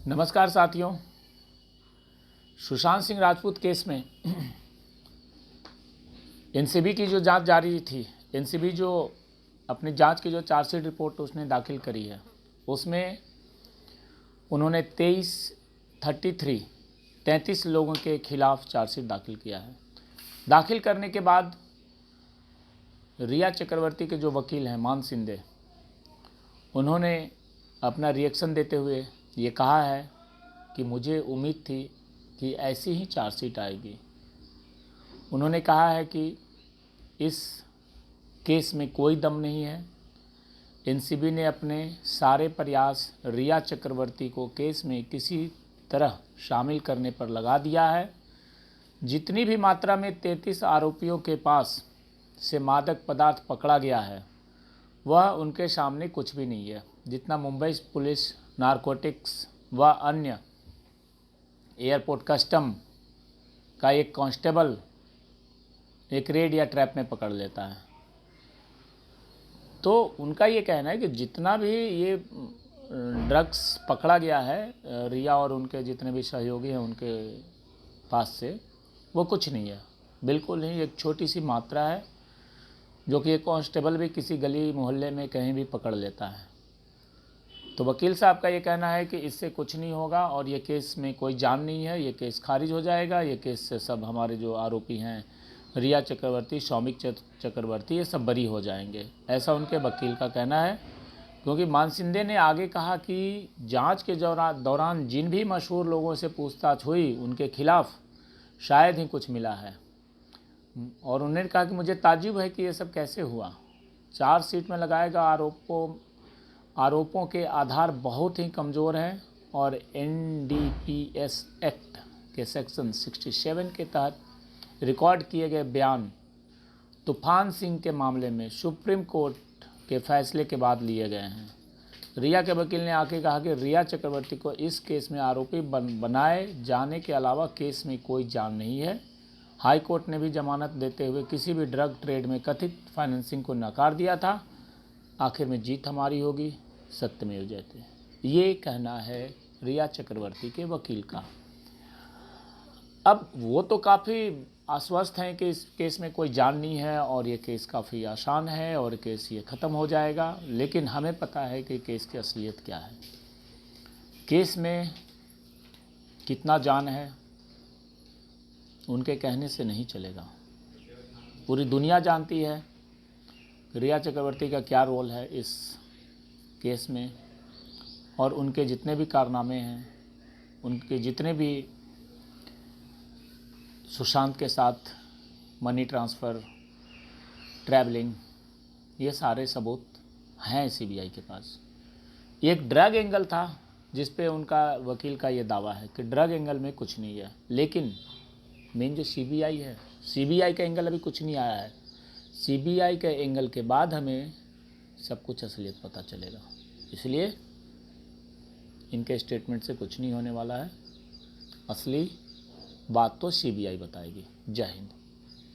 नमस्कार साथियों। सुशांत सिंह राजपूत केस में एनसीबी की जो जांच जारी थी, एनसीबी जो अपनी जांच की जो चार्जशीट रिपोर्ट उसने दाखिल करी है, उसमें उन्होंने 33 लोगों के खिलाफ चार्जशीट दाखिल किया है। दाखिल करने के बाद रिया चक्रवर्ती के जो वकील हैं मान सिंधे, उन्होंने अपना रिएक्शन देते हुए ये कहा है कि मुझे उम्मीद थी कि ऐसी ही चार्जशीट आएगी। उन्होंने कहा है कि इस केस में कोई दम नहीं है। एनसीबी ने अपने सारे प्रयास रिया चक्रवर्ती को केस में किसी तरह शामिल करने पर लगा दिया है। जितनी भी मात्रा में 33 आरोपियों के पास से मादक पदार्थ पकड़ा गया है, वह उनके सामने कुछ भी नहीं है। जितना मुंबई पुलिस नारकोटिक्स व अन्य एयरपोर्ट कस्टम का एक कांस्टेबल एक रेड या ट्रैप में पकड़ लेता है, तो उनका ये कहना है कि जितना भी ये ड्रग्स पकड़ा गया है रिया और उनके जितने भी सहयोगी हैं उनके पास से, वो कुछ नहीं है, बिल्कुल नहीं। एक छोटी सी मात्रा है जो कि एक कांस्टेबल भी किसी गली मोहल्ले में कहीं भी पकड़ लेता है। तो वकील साहब का ये कहना है कि इससे कुछ नहीं होगा और ये केस में कोई जान नहीं है, ये केस खारिज हो जाएगा। ये केस से सब हमारे जो आरोपी हैं रिया चक्रवर्ती, सौमिक चक्रवर्ती, ये सब बरी हो जाएंगे, ऐसा उनके वकील का कहना है। क्योंकि मान सिंधे ने आगे कहा कि जांच के दौरान जिन भी मशहूर लोगों से पूछताछ हुई उनके खिलाफ शायद ही कुछ मिला है, और उन्होंने कहा कि मुझे ताज्जुब है कि ये सब कैसे हुआ। चार्जशीट में लगाएगा आरोपों के आधार बहुत ही कमज़ोर हैं और एनडीपीएस एक्ट के सेक्शन 67 के तहत रिकॉर्ड किए गए बयान तूफान सिंह के मामले में सुप्रीम कोर्ट के फैसले के बाद लिए गए हैं। रिया के वकील ने आके कहा कि रिया चक्रवर्ती को इस केस में आरोपी बनाए जाने के अलावा केस में कोई जान नहीं है। हाई कोर्ट ने भी जमानत देते हुए किसी भी ड्रग ट्रेड में कथित फाइनेंसिंग को नकार दिया था। आखिर में जीत हमारी होगी, सत्यमेव जयते, ये कहना है रिया चक्रवर्ती के वकील का। अब वो तो काफ़ी आश्वस्त हैं कि इस केस में कोई जान नहीं है और ये केस काफ़ी आसान है और केस ये ख़त्म हो जाएगा, लेकिन हमें पता है कि केस की असलियत क्या है, केस में कितना जान है, उनके कहने से नहीं चलेगा। पूरी दुनिया जानती है रिया चक्रवर्ती का क्या रोल है इस केस में, और उनके जितने भी कारनामे हैं, उनके जितने भी सुशांत के साथ मनी ट्रांसफ़र, ट्रैवलिंग, ये सारे सबूत हैं सीबीआई के पास। एक ड्रग एंगल था जिस पे उनका वकील का ये दावा है कि ड्रग एंगल में कुछ नहीं है, लेकिन मेन जो सीबीआई है, सीबीआई का एंगल अभी कुछ नहीं आया है। सीबीआई के एंगल के बाद हमें सब कुछ असलियत पता चलेगा, इसलिए इनके स्टेटमेंट से कुछ नहीं होने वाला है। असली बात तो सीबीआई बताएगी। जय हिंद।